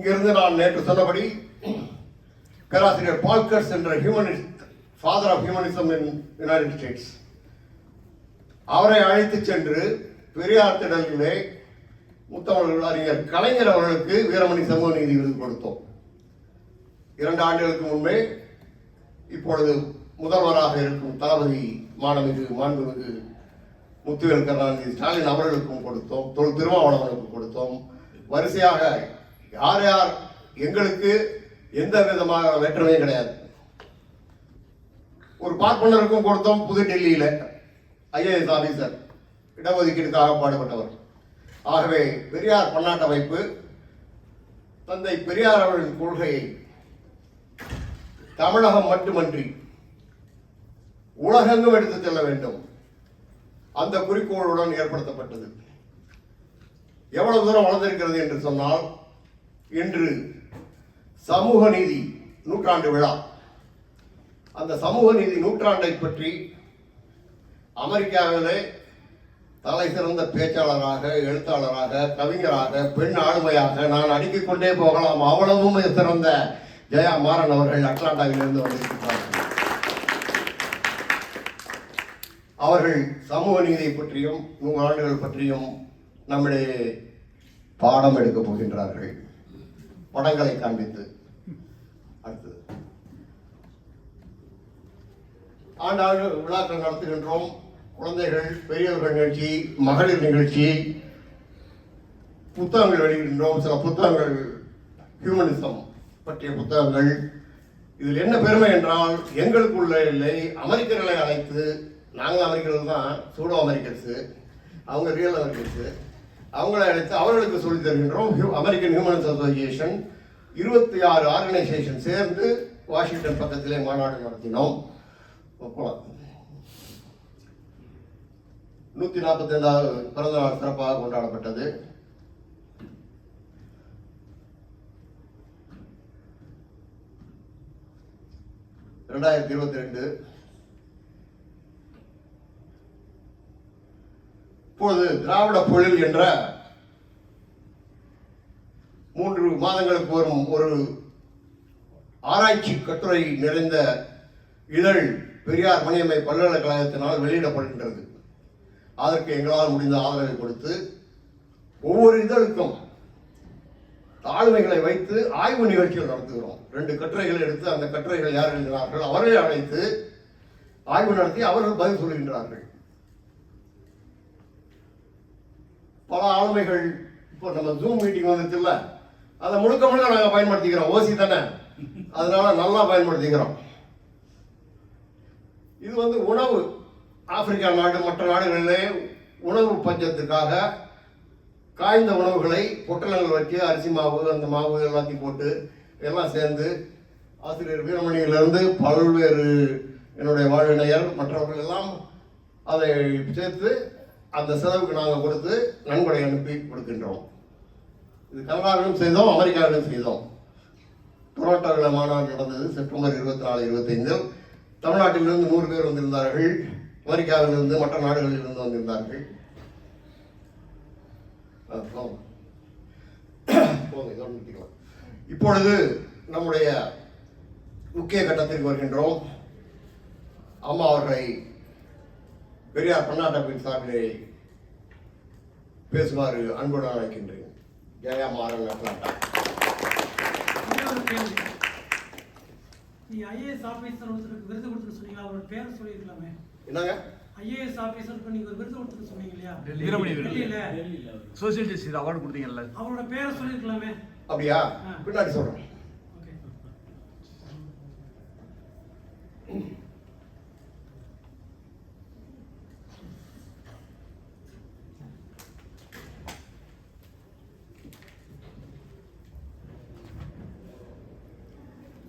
இங்கிருந்து நான் நேற்று சொன்னபடி பேராசிரியர் பால்கர்ஸ் என்ற humanist, father of humanism in United States, அவரை அழைத்து சென்று பெரியார் திடலிலே முத்தமிழ் அறிஞர் கலைஞர் அவர்களுக்கு வீரமணி சமூக நீதி விருது கொடுத்தோம். 2 ஆண்டுகளுக்கு முன்பே இப்பொழுது முதல்வராக இருக்கும் தளபதி மாண்புமிகு முத்துவேல் கருணாநிதி ஸ்டாலின் அவர்களுக்கும் கொடுத்தோம். திருமாவளவனுக்கும் கொடுத்தோம். வரிசையாக யார் யார் எங்களுக்கு எந்த விதமாக வேற்றுமையும் கிடையாது. ஒரு பார்ப்பனருக்கும் கொடுத்தோம். புதுடெல்லியில ஐஏஎஸ் ஆபீசர், இடஒதுக்கீடுக்காக பாடுபட்டவர். ஆகவே பெரியார் பன்னாட்டு அமைப்பு தந்தை பெரியார் அவர்களின் கொள்கையை தமிழகம் மட்டுமன்றி உலகெங்கும் எடுத்துச் செல்ல வேண்டும், அந்த குறிக்கோளுடன் ஏற்படுத்தப்பட்டது. எவ்வளவு தூரம் வளர்ந்திருக்கிறது என்று சொன்னால், இன்று சமூக நீதி நூற்றாண்டு விழா. அந்த சமூக நீதி நூற்றாண்டை பற்றி அமெரிக்காவிலே தலை சிறந்த பேச்சாளராக, எழுத்தாளராக, கவிஞராக, பெண் ஆளுமையாக நான் அடுக்கிக் கொண்டே போகலாம், அவ்வளவும் சிறந்த ஜெயா மாறன் அவர்கள் அட்லாண்டாவிலிருந்து வந்திருக்கிறார்கள். அவர்கள் சமூக நீதியை பற்றியும் 100 ஆண்டுகள் பற்றியும் நம்மிடையே பாடம் எடுக்கப் போகின்றார்கள், படங்களை காண்பித்து. அடுத்தது ஆண்டாண்டு விழாக்கள் நடத்துகின்றோம். குழந்தைகள், பெரியவர்கள் நிகழ்ச்சி, மகளிர் நிகழ்ச்சி, புத்தகங்கள் வெளியிடுகின்றோம். சில புத்தகங்கள் ஹியூமனிசம் பற்றிய புத்தகங்கள். இதில் என்ன பெருமை என்றால், எங்களுக்குள்ள இல்லை, அமெரிக்கர்களை அழைத்து, நாங்கள் அமெரிக்கர்கள் தான், சூடோ அமெரிக்கர்ஸு, அவங்க ரியல் அமெரிக்கர்ஸு, அவங்களை அழைத்து அவர்களுக்கு சொல்லித் தருகின்றோம். அமெரிக்கன் ஹியூமன்ஸ் அசோசியேஷன் 26 ஆர்கனைசேஷன் சேர்ந்து வாஷிங்டன் பக்கத்திலே மாநாடு நடத்தினோம். 145வது பிறந்த நாள் சிறப்பாக கொண்டாடப்பட்டது. இப்போது திராவிட பொழில் என்ற 3 மாதங்களுக்கு வரும் ஒரு ஆராய்ச்சி கட்டுரை நிறைந்த இதழ் பெரியார் மணியம்மை பல்கலைக்கழகத்தினால் வெளியிடப்படுகின்றது. அதற்கு எங்களால் முடிந்த ஆதரவை கொடுத்து ஒவ்வொரு இதழுக்கும் தாழ்மைகளை வைத்து ஆய்வு நிகழ்ச்சிகள் நடத்துகிறோம். 2 கட்டுரைகளை எடுத்து அந்த கட்டுரைகள் யார் எழுதினார்கள் அவர்களை அழைத்து ஆய்வு நடத்தி அவர்கள் பதில் சொல்கின்றார்கள். பல ஆளுமைகள், இப்போ நம்ம ஜூம் மீட்டிங் வந்துச்சுல்ல, அதை முழுக்க நாங்கள் பயன்படுத்திக்கிறோம். ஓசி தானே, அதனால நல்லா பயன்படுத்திக்கிறோம். இது உணவு, ஆப்பிரிக்கா நாடு மற்ற நாடுகளிலே உணவு பஞ்சத்துக்காக காய்ந்த உணவுகளை பொட்டலங்கள் வச்சு அரிசி மாவு, அந்த மாவு எல்லாத்தையும் போட்டு எல்லாம் சேர்ந்து ஆசிரியர் வீரமணியிலிருந்து பல்வேறு என்னுடைய வாழ்வினையர் மற்றவர்கள் எல்லாம் அதை சேர்த்து அந்த செலவுக்கு நாங்கள் கொடுத்து நன்கொடை அனுப்பி கொடுக்கின்றோம். இது கனடாவிலும் செய்தோம், அமெரிக்காவிலும் செய்தோம். டொரண்டோவில் மாநாடு நடந்தது செப்டம்பர் 24, 25. தமிழ்நாட்டிலிருந்து 100 பேர் வந்திருந்தார்கள். அமெரிக்காவிலிருந்து மற்ற நாடுகளிலிருந்து வந்திருந்தார்கள். இப்பொழுது நம்முடைய முக்கிய கட்டத்திற்கு வருகின்றோம். அம்மா அவர்களை பெரியார் பன்னாட்டு சார்பிலே பேசுமாறு அன்புடன் அழைக்கின்றேன். ஜெயா மாறன், அட்லாண்டா. நீ ஐஏஎஸ் ஆபீசர் ஒருத்தருக்கு விருது கொடுத்து சொன்னீங்களா, அவரோட பேரை சொல்லியிருக்கலாமே. என்னங்க? ஐஏஎஸ் ஆபீசருக்கு நீங்க ஒரு விருது கொடுத்து சொன்னீங்க இல்லையா, வீரமணி சோசியல் ஜஸ்டிஸ் அவார்டு கொடுத்தீங்கல்ல, அவரோட பேரை சொல்லியிருக்கலாமே. அப்படியா? பின்னாடி சொல்றேன்.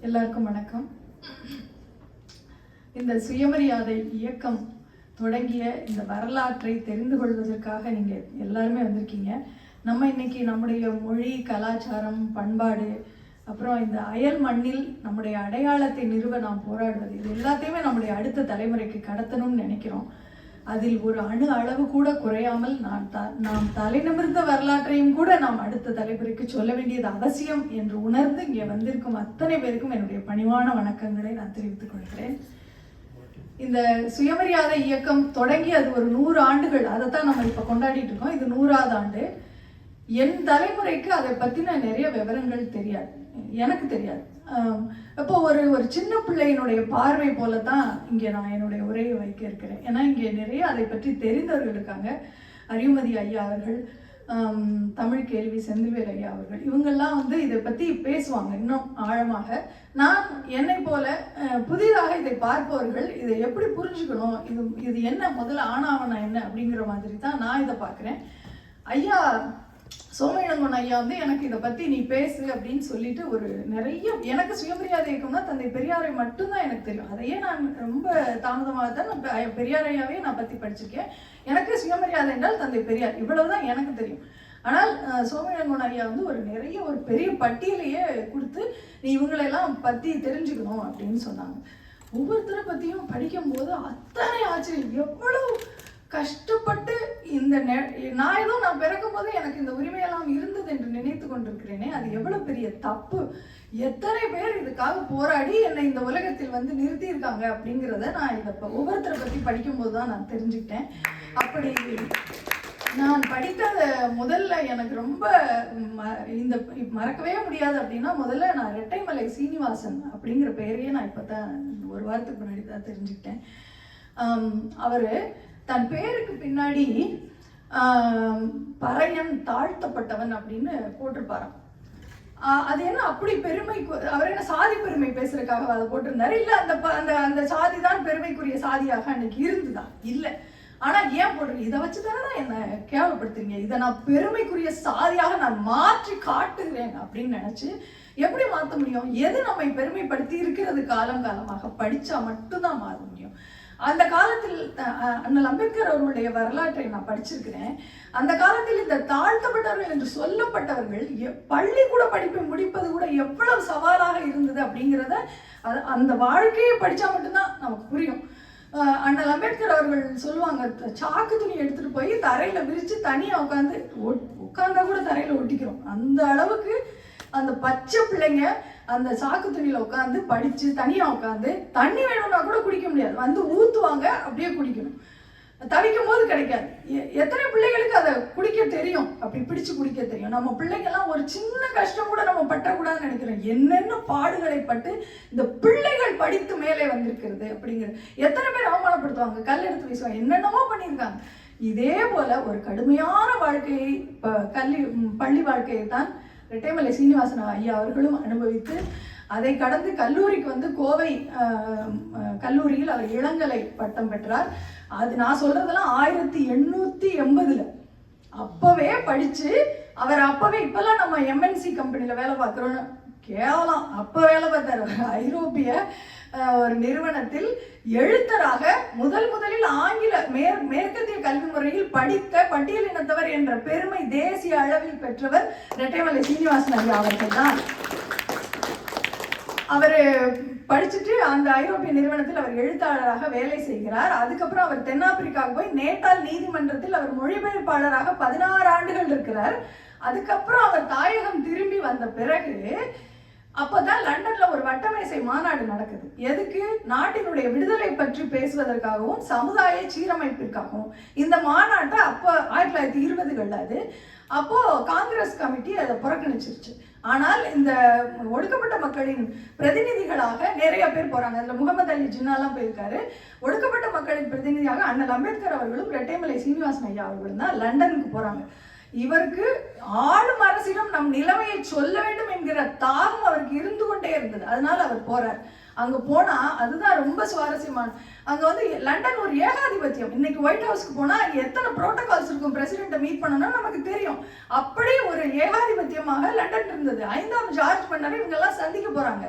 எல்லாருக்கும் வணக்கம். இந்த சுயமரியாதை இயக்கம் தொடங்கிய இந்த வரலாற்றை தெரிந்து கொள்வதற்காக நீங்க எல்லாருமே வந்திருக்கீங்க. நம்ம இன்னைக்கு நம்முடைய மொழி, கலாச்சாரம், பண்பாடு, அப்புறம் இந்த அயல் மண்ணில் நம்முடைய அடையாளத்தை நிறுவ நாம் போராடுவது, இது எல்லாத்தையுமே நம்முடைய அடுத்த தலைமுறைக்கு கடத்தணும்னு நினைக்கிறோம். அதில் ஒரு அணு அளவு கூட குறையாமல் நாம் தலை நிமிர்ந்த வரலாற்றையும் கூட நாம் அடுத்த தலைமுறைக்கு சொல்ல வேண்டியது அவசியம் என்று உணர்ந்து இங்கே வந்திருக்கும் அத்தனை பேருக்கும் என்னுடைய பணிவான வணக்கங்களை நான் தெரிவித்துக் கொள்கிறேன். இந்த சுயமரியாதை இயக்கம் தொடங்கி அது ஒரு 100 ஆண்டுகள், அதைத்தான் நம்ம இப்போ கொண்டாடிட்டு இருக்கோம். இது 100வது ஆண்டு. என் தலைமுறைக்கு அதை பற்றின நிறைய விவரங்கள் தெரியாது, எனக்கு தெரியாது. அப்போ ஒரு சின்ன பிள்ளையினுடைய பார்வை போல தான் இங்கே நான் என்னுடைய உரையை வைக்க இருக்கிறேன். ஏன்னா இங்கே நிறைய அதை பற்றி தெரிந்தவர்கள் இருக்காங்க. அறிவுமதி ஐயா அவர்கள், தமிழ் கேள்வி செந்தில்வேல் ஐயா அவர்கள், இவங்கெல்லாம் இதை பற்றி பேசுவாங்க இன்னும் ஆழமாக. நான் என்னை போல புதிதாக இதை பார்ப்பவர்கள் இதை எப்படி புரிஞ்சுக்கணும், இது என்ன, முதல்ல ஆணாவனா என்ன அப்படிங்கிற மாதிரி தான் நான் இதை பார்க்குறேன். ஐயா சோமயிலங்கோன் ஐயா எனக்கு இதை பற்றி நீ பேசு அப்படின்னு சொல்லிட்டு ஒரு நிறைய, எனக்கு சுயமரியாதை இயக்கம்னா தந்தை பெரியாரை மட்டும்தான் எனக்கு தெரியும். அதையே நான் ரொம்ப தாமதமாக தான் பெரியார் ஐயாவே நான் பற்றி படிச்சிருக்கேன். எனக்கு சுயமரியாதை என்றால் தந்தை பெரியார், இவ்வளவுதான் எனக்கு தெரியும். ஆனால் சோமயிலங்கோன் ஐயா ஒரு பெரிய பட்டியலையே கொடுத்து நீ இவங்களெல்லாம் பற்றி தெரிஞ்சுக்கணும் அப்படின்னு சொன்னாங்க. ஒவ்வொருத்தரை பற்றியும் படிக்கும்போது அத்தனை ஆச்சரியம், எவ்வளவு கஷ்டப்பட்டு நான் பிறக்கும் போது எனக்கு இந்த உரிமையெல்லாம் இருந்தது என்று நினைத்து கொண்டிருக்கிறேனே, அது எவ்வளவு பெரிய தப்பு. எத்தனை பேர் இதுக்காக போராடி என்னை இந்த உலகத்தில் நிறுத்தியிருக்காங்க அப்படிங்கிறத நான் இதை ஒவ்வொருத்தரை பற்றி படிக்கும்போது தான் நான் தெரிஞ்சுக்கிட்டேன். அப்படி நான் படித்த முதல்ல எனக்கு ரொம்ப இந்த மறக்கவே முடியாது அப்படின்னா, முதல்ல நான் ரெட்டைமலை சீனிவாசன் அப்படிங்கிற பெயரையே நான் இப்போ தான் ஒரு வாரத்துக்கு முன்னாடி தான் தெரிஞ்சுக்கிட்டேன். அவர் தன் பேருக்கு பின்னாடி பறையன் தாழ்த்தப்பட்டவன் அப்படின்னு போட்டிருப்பாராம். அது என்ன அப்படி பெருமை, அவர் என்ன சாதி பெருமை பேசுறதுக்காக அதை போட்டிருந்தாரு? இல்ல அந்த அந்த சாதி தான் பெருமைக்குரிய சாதியாக அன்னைக்கு இருந்துதான் இல்லை. ஆனா ஏன் போடுறீங்க, இதை வச்சுதானே என்ன கேவலப்படுத்துறீங்க, இதை நான் பெருமைக்குரிய சாதியாக நான் மாற்றி காட்டுகிறேன் அப்படின்னு நினைச்சு எப்படி மாற்ற முடியும்? எது நம்மை பெருமைப்படுத்தி இருக்கிறது காலமாக படிச்சா மட்டும்தான் மாற முடியும். அந்த காலத்தில் அண்ணல் அம்பேத்கர் அவர்களுடைய வரலாற்றை நான் படிச்சிருக்கிறேன். அந்த காலத்தில் இந்த தாழ்த்தப்பட்டவர்கள் என்று சொல்லப்பட்டவர்கள் பள்ளிக்கூட படிப்பை முடிப்பது கூட எவ்வளவு சவாலாக இருந்தது அப்படிங்கிறத அந்த வாழ்க்கையை படிச்சா மட்டும்தான் நமக்கு புரியும். அண்ணல் அம்பேத்கர் அவர்கள் சொல்லுவாங்க, சாக்கு துணி எடுத்துட்டு போய் தரையில விரிச்சு தனியா உட்கார்ந்தா கூட தரையில ஒட்டிக்கிறோம். அந்த அளவுக்கு அந்த பச்சை பிள்ளைங்க அந்த சாக்கு துணியில உட்காந்து படிச்சு தனியா உட்காந்து தண்ணி வேணும்னா கூட குடிக்க முடியாது, ஊத்துவாங்க, அப்படியே குடிக்கணும். தவிக்கும் போது கிடைக்காது. எத்தனை பிள்ளைகளுக்கு அதை குடிக்க தெரியும், அப்படி பிடிச்சு குடிக்க தெரியும்? நம்ம பிள்ளைங்கெல்லாம் ஒரு சின்ன கஷ்டம் கூட நம்ம பட்டக்கூடாதுன்னு நினைக்கிறோம். என்னென்ன பாடுகளை பட்டு இந்த பிள்ளைகள் படித்து மேலே வந்திருக்கிறது அப்படிங்கிறது. எத்தனை பேர் அவமானப்படுத்துவாங்க, கல் எடுத்து வீசுவாங்க, என்னென்னமோ பண்ணியிருக்காங்க. இதே போல ஒரு கடுமையான வாழ்க்கையை, பள்ளி வாழ்க்கையை தான் ரெட்டைமலை சீனிவாசன் ஐயா அவர்களும் அனுபவித்து அதை கடந்து கல்லூரிக்கு கோவை கல்லூரியில் அவர் இளங்கலை பட்டம் பெற்றார். அது நான் சொல்றதெல்லாம் 1880. அப்பவே படிச்சு அவர் அப்பவே, இப்பெல்லாம் நம்ம MNC கம்பெனில வேலை பார்க்குறோன்னு கேவலம், அப்ப வேலை பார்த்தார். ஐரோப்பிய ஒரு நிறுவனத்தில் எழுத்தராக முதலில் ஆங்கில மேற்கத்திய கல்வி முறையில் படித்த பட்டியலினத்தவர் என்ற பெருமை தேசிய அளவில் பெற்றவர் ரெட்டைமலை சீனிவாசன் ஐயா அவர்கள் தான். அவர் படிச்சுட்டு அந்த ஐரோப்பிய நிறுவனத்தில் அவர் எழுத்தாளராக வேலை செய்கிறார். அதுக்கப்புறம் அவர் தென்னாப்பிரிக்காவுக்கு போய் நேட்டால் நீதிமன்றத்தில் அவர் மொழிபெயர்ப்பாளராக 16 ஆண்டுகள் இருக்கிறார். அதுக்கப்புறம் அவர் தாயகம் திரும்பி வந்த பிறகு அப்பதான் லண்டன்ல ஒரு வட்டமேசை மாநாடு நடக்குது. எதுக்கு? நாட்டினுடைய விடுதலை பற்றி பேசுவதற்காகவும் சமுதாய சீரமைப்பிற்காகவும். இந்த மாநாட்டை அப்போ 1920கள் அது. அப்போ காங்கிரஸ் கமிட்டி அதை புறக்கணிச்சிருச்சு. ஆனால் இந்த ஒடுக்கப்பட்ட மக்களின் பிரதிநிதிகளாக நிறைய பேர் போறாங்க. அதுல முகமது அலி ஜின்னாலாம் போயிருக்காரு. ஒடுக்கப்பட்ட மக்களின் பிரதிநிதியாக அண்ணல் அம்பேத்கர் அவர்களும் ரெட்டைமலை சீனிவாசன் ஐயா அவர்களும் தான் லண்டனுக்கு போறாங்க. இவருக்கு ஆளும் அரசிடம் நம் நிலைமையை சொல்ல வேண்டும் என்கிற தாகம் அவருக்கு இருந்து கொண்டே இருந்தது. அதனால அவர் போறார். அங்க போனா அதுதான் ரொம்ப சுவாரஸ்யமான. அங்க லண்டன் ஒரு ஏகாதிபத்தியம். இன்னைக்கு ஒயிட் ஹவுஸ்க்கு போனா எத்தனை புரோட்டோகால்ஸ் இருக்கும், பிரசிடென்ட்டை மீட் பண்ணணும்னா நமக்கு தெரியும். அப்படி ஒரு ஏகாதிபத்தியமாக லண்டன் இருந்தது. 5ஆம் ஜார்ஜ் பண்ணாரு. இவங்க எல்லாம் சந்திக்க போறாங்க.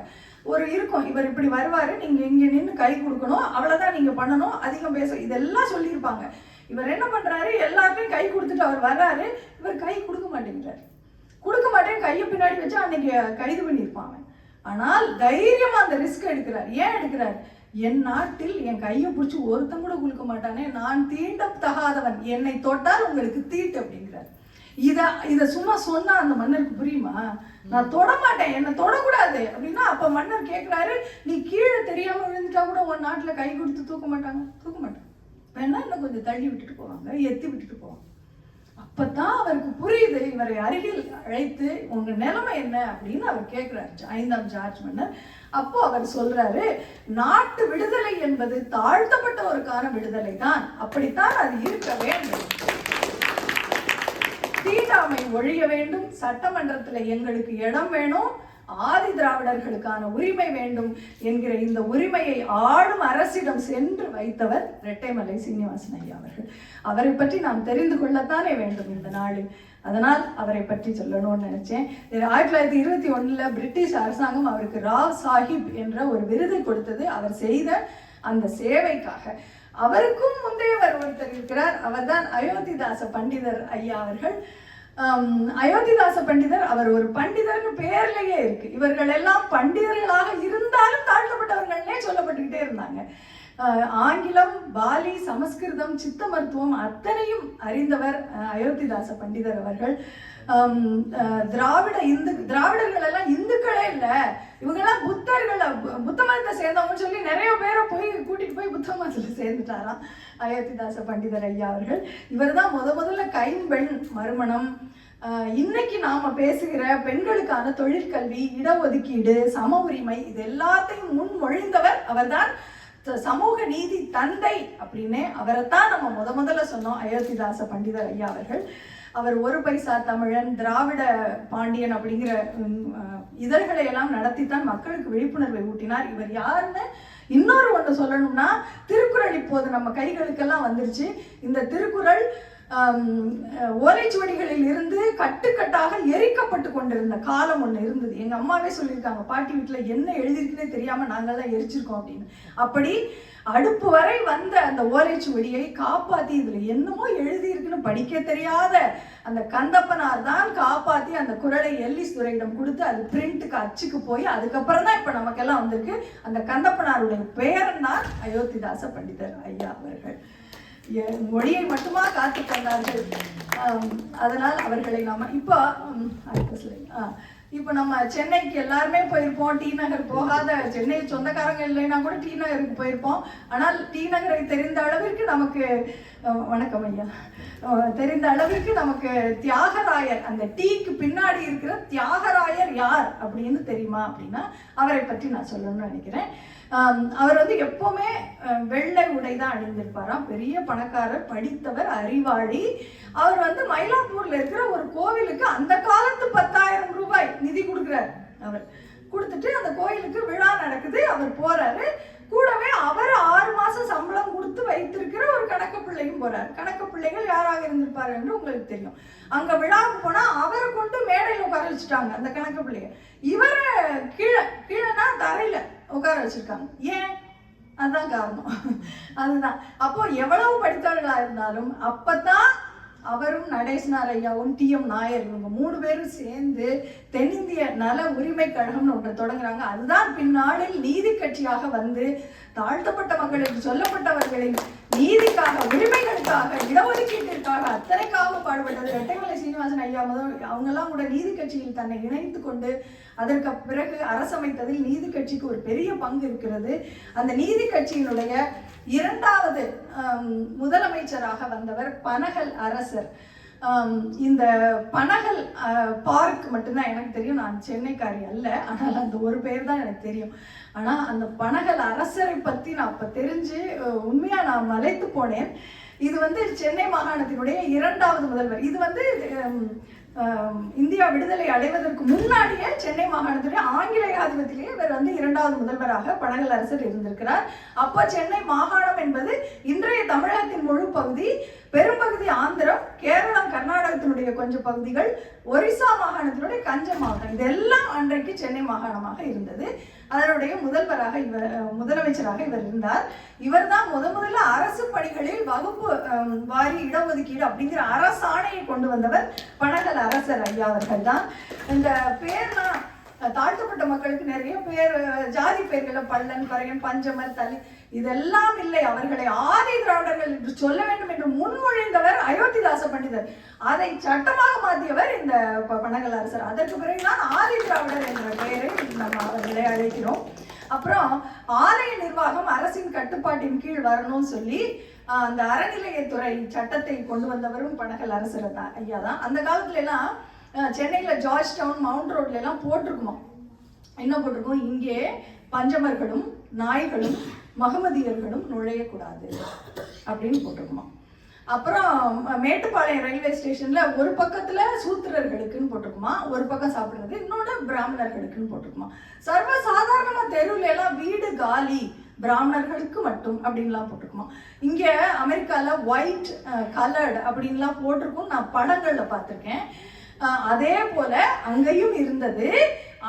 ஒரு இருக்கும், இவர் இப்படி வருவாரு, நீங்க இங்க நின்று கை கொடுக்கணும், அவ்வளவுதான் நீங்க பண்ணணும், அதிகம் பேச, இதெல்லாம் சொல்லியிருப்பாங்க. இவர் என்ன பண்றாரு, எல்லாருக்கும் கை கொடுத்துட்டு அவர் வர்றாரு. இவர் கை கொடுக்க மாட்டேங்கிறார். கையை பின்னாடி வச்சு அன்னைக்கு கைது பண்ணியிருப்பாங்க. ஆனால் தைரியமா அந்த ரிஸ்க் எடுக்கிறார். ஏன் எடுக்கிறார்? என் நாட்டில் என் கையை பிடிச்சி ஒருத்தன் கூட குலுக்க மாட்டானே, நான் தீண்டத்தகாதவன், என்னை தொட்டால் உங்களுக்கு தீட்டு அப்படிங்கிறார். இதை சும்மா சொன்னா அந்த மன்னருக்கு புரியுமா? நான் தொட மாட்டேன், என்னை தொடக்கூடாது அப்படின்னா அப்ப மன்னர் கேட்கிறாரு, நீ கீழே தெரியாம விழுந்துட்டா கூட உன் நாட்டுல கை கொடுத்து தூக்க மாட்டாங்க? தூக்க மாட்டாங்க. வேணா இன்னும் கொஞ்சம் தள்ளி விட்டுட்டு போவாங்க, எத்தி விட்டுட்டு போவாங்க. அப்பதான் அவருக்கு புரியுது, இவரை அருகில் அழைத்து உங்க நிலைமை என்ன அப்படின்னு அவர் கேட்கிறார் 5ஆம் ஜார்ஜ் மன்னர். அப்போ அவர் சொல்றாரு, நாட்டு விடுதலை என்பது தாழ்த்தப்பட்ட ஒருக்கான விடுதலை தான், அப்படித்தான் அது இருக்க வேண்டும். தீண்டாமை ஒழிய வேண்டும், சட்டமன்றத்தில் எங்களுக்கு இடம் வேணும், ஆதி திராவிடர்களுக்கான உரிமை வேண்டும் என்கிற இந்த உரிமையை ஆளும் அரசிடம் சென்று வைத்தவர் ரெட்டைமலை சீனிவாசன் ஐயா அவர்கள். அவரை பற்றி நாம் தெரிந்து கொள்ளத்தானே வேண்டும் இந்த நாளில். அதனால் அவரை பற்றி சொல்லணும்னு நினைச்சேன். 1921 பிரிட்டிஷ் அரசாங்கம் அவருக்கு ராவ் சாஹிப் என்ற ஒரு விருதை கொடுத்தது, அவர் செய்த அந்த சேவைக்காக. அவருக்கும் முந்தையவர் ஒருத்தர் இருக்கிறார், அவர்தான் அயோத்திதாச பண்டிதர் ஐயா அவர்கள். அயோத்திதாச பண்டிதர், அவர் ஒரு பண்டிதர்னு பேர்லயே இருக்கு. இவர்கள் எல்லாம் பண்டிதர்களாக இருந்தாலும் தாழ்த்தப்பட்டவர்கள்னே சொல்லப்பட்டுக்கிட்டே இருந்தாங்க. ஆங்கிலம், பாலி, சமஸ்கிருதம், சித்த மருத்துவம் அத்தனையும் அறிந்தவர் அயோத்திதாச பண்டிதர் அவர்கள். திராவிடர்கள் எல்லாம் இந்துக்களே இல்ல, இவங்கெல்லாம் புத்தர்கள், புத்த மதத்தை சேர்ந்தவங்கன்னு சொல்லி நிறைய பேரை கூட்டிட்டு போய் புத்த மதத்துல சேர்ந்துட்டாராம் அயோத்திதாச பண்டிதர் ஐயா அவர்கள். இவர் தான் முதல்ல கைம்பெண் மறுமணம், இன்னைக்கு நாம பேசுகிற பெண்களுக்கான தொழிற்கல்வி, இடஒதுக்கீடு, சம உரிமை, இது எல்லாத்தையும் முன்மொழிந்தவர் அவர்தான். சமூக நீதி தந்தை அப்படின்னு அவரைத்தான் நம்ம முதல்ல சொன்னோம், அயோத்திதாச பண்டிதர் ஐயா அவர்கள். அவர் ஒரு பைசா தமிழன், திராவிட பாண்டியன் அப்படிங்கிற இதழ்களை எல்லாம் நடத்தித்தான் மக்களுக்கு விழிப்புணர்வை ஊட்டினார். இவர் யாருன்னு இன்னொரு ஒன்று சொல்லணும்னா, திருக்குறள் இப்போது நம்ம கைகளுக்கெல்லாம் வந்துருச்சு. இந்த திருக்குறள் ஓலைச்சுவடிகளில் இருந்து கட்டுக்கட்டாக எரிக்கப்பட்டு கொண்டிருந்த காலம் ஒன்று இருந்தது. எங்க அம்மாவே சொல்லியிருக்காங்க, பாட்டி வீட்டில் என்ன எழுதியிருக்குன்னே தெரியாம நாங்கள்லாம் எரிச்சிருக்கோம் அப்படின்னு. அப்படி அடுப்பு வரை வந்த அந்த ஓலைச்சுவடியை காப்பாத்தி, இதுல என்னமோ எழுதியிருக்குன்னு படிக்க தெரியாத அந்த கந்தப்பனார் தான் காப்பாத்தி அந்த குறளை எல்லிஸ் துரையிடம் கொடுத்து அது பிரிண்ட்டுக்கு அச்சுக்கு போய் அதுக்கப்புறம் தான் இப்ப நமக்கெல்லாம் வந்திருக்கு. அந்த கந்தப்பனாருடைய பெயர் தான் அயோத்திதாச பண்டிதர் ஐயா அவர்கள். மொழியை மட்டுமா காத்து கொண்டார்கள். அதனால் அவர்களை நாம இப்போ நம்ம சென்னைக்கு எல்லாருமே போயிருப்போம். டி நகர் போகாத சென்னை சொந்தக்காரங்க இல்லைன்னா கூட டி நகருக்கு போயிருப்போம். ஆனால் டி நகரை தெரிந்த அளவிற்கு நமக்கு, வணக்கம் ஐயா, தெரிந்த அளவிற்கு நமக்கு தியாகராயர், அந்த டீக்கு பின்னாடி இருக்கிற தியாகராயர் யார் அப்படின்னு தெரியுமா அப்படின்னா அவரை பற்றி நான் சொல்லணும்னு நினைக்கிறேன். அவர் எப்பவுமே வெள்ளை உடை தான் அணிந்திருப்பாராம். பெரிய பணக்காரர், படித்தவர், அறிவாளி. அவர் மயிலாப்பூர்ல இருக்கிற ஒரு கோவிலுக்கு அந்த காலத்து 10,000 ரூபாய் நிதி கொடுக்குறாரு. அவர் கொடுத்துட்டு அந்த கோயிலுக்கு விழா நடக்குது, அவர் போறாரு. கூடவே அவர் 6 மாசம் சம்பளம் கொடுத்து வைத்திருக்கிற ஒரு கணக்கு பிள்ளையும் போறாரு. கணக்கு பிள்ளைகள் யாராக இருந்திருப்பாரு என்று உங்களுக்கு தெரியும். அங்க விழாவுக்கு போனா அவரை கொண்டு மேடையில் உட்கார வச்சுட்டாங்க அந்த கணக்கு பிள்ளைய. இவரை கீழேனா தரையில உட்கார வச்சிருக்காங்க. ஏன்? அதுதான் காரணம். அதுதான். அப்போ எவ்வளவு படித்தவர்களா இருந்தாலும் அப்பதான் அவரும் நடேசனார் ஐயாவும் டி.எம். நாயர் இவங்க 3 பேரும் சேர்ந்து தென்னிந்திய நல உரிமை கழகம்னு ஒன்று தொடங்குறாங்க. அதுதான் பின்னாளில் நீதி கட்சியாக வந்து தாழ்த்தப்பட்ட மக்களுக்கு, சொல்லப்பட்டவர்களின் நீதிக்காக, உரிமைகளுக்காக, இடஒதுக்கீட்டிற்காக அத்தனைக்காக பாடுபட்டது. ரெட்டைமலை சீனிவாசன் ஐயா அவங்கெல்லாம் கூட நீதி கட்சியில் தன்னை இணைத்து கொண்டு அதற்கு பிறகு அரசமைத்ததில் நீதி கட்சிக்கு ஒரு பெரிய பங்கு இருக்கிறது. அந்த நீதி கட்சியினுடைய 2வது முதலமைச்சராக வந்தவர் பனகல் அரசர். இந்த பனகல் பார்க் மட்டும்தான் எனக்கு தெரியும். நான் சென்னைக்காரி அல்ல, ஆனால் அந்த ஒரு பேர் தான் எனக்கு தெரியும். ஆனா அந்த பனகல் அரசரை பத்தி நான் அப்ப தெரிஞ்சு உண்மையா நான் மலைத்து போனேன். இது சென்னை மாகாணத்தினுடைய 2வது முதல்வர். இது இந்தியா விடுதலை அடைவதற்கு முன்னாடியே சென்னை மாகாணத்துடைய ஆங்கில ஆதிபத்திலேயே இவர் 2வது முதல்வராக பனகல் அரசர் இருந்திருக்கிறார். அப்போ சென்னை மாகாணம் என்பது இன்றைய தமிழகத்தின் முழு பகுதி, பெரும்பகுதி ஆந்திரம், கேரளம், கர்நாடகத்தினுடைய கொஞ்சம் பகுதிகள், ஒரிசா மாகாணத்தினுடைய கஞ்சம் மாகாணம், இதெல்லாம் அன்றைக்கு சென்னை மாகாணமாக இருந்தது. அதனுடைய முதலமைச்சராக இவர் இருந்தார். இவர் தான் முதல்ல அரசு பணிகளில் வகுப்பு வாரி இடஒதுக்கீடு அப்படிங்கிற அரசாணையை கொண்டு வந்தவர் பனகல் அரசர் ஐயா அவர்கள் தான். இந்த பேர்லாம் தாழ்த்தப்பட்ட தாழ்த்தப்பட்ட மக்களுக்கு நிறைய பேர் ஜாதி பெயர்களை பள்ளன், பறையன், பஞ்சமர், தலி இதெல்லாம் இல்லை. அவர்களை ஆதி திராவிடர்கள் என்று சொல்ல வேண்டும் என்று முன்மொழிந்தவர் அயோத்திதாச பண்டிதர். அதை சட்டமாக மாற்றியவர் இந்த பனகல் அரசர். அதற்கு பிறகுதான் ஆதி திராவிடர் என்ற பெயரை நம்ம அவர்களை அழைக்கிறோம். அப்புறம் ஆலய நிர்வாகம் அரசின் கட்டுப்பாட்டின் கீழ் வரணும்னு சொல்லி அந்த அறநிலையத்துறை சட்டத்தை கொண்டு வந்தவரும் பனகல் அரசர் தான் ஐயா தான். அந்த காலத்துல எல்லாம் சென்னையில ஜார்ஜ் டவுன், மவுண்ட் ரோட்ல எல்லாம் போட்டிருக்குமா, என்ன போட்டிருக்கோம், இங்கே பஞ்சமர்களும் நாய்களும் மகமதியர்களும் நுழையக்கூடாது அப்படின்னு போட்டிருக்குமா. அப்புறம் மேட்டுப்பாளையம் ரயில்வே ஸ்டேஷன்ல ஒரு பக்கத்துல சூத்திரர்களுக்குன்னு போட்டிருக்குமா, ஒரு பக்கம் சாப்பிடுறது, இன்னொன்று பிராமணர்களுக்குன்னு போட்டிருக்குமா. சர்வ சாதாரணமா தெருவுல எல்லாம் வீடு காலி, பிராமணர்களுக்கு மட்டும் அப்படின்லாம் போட்டிருக்குமா. இங்க அமெரிக்கால ஒயிட் கலர்டு அப்படின்லாம் போட்டிருக்கும், நான் படங்கள்ல பார்த்துருக்கேன். அதே போல அங்கேயும் இருந்தது.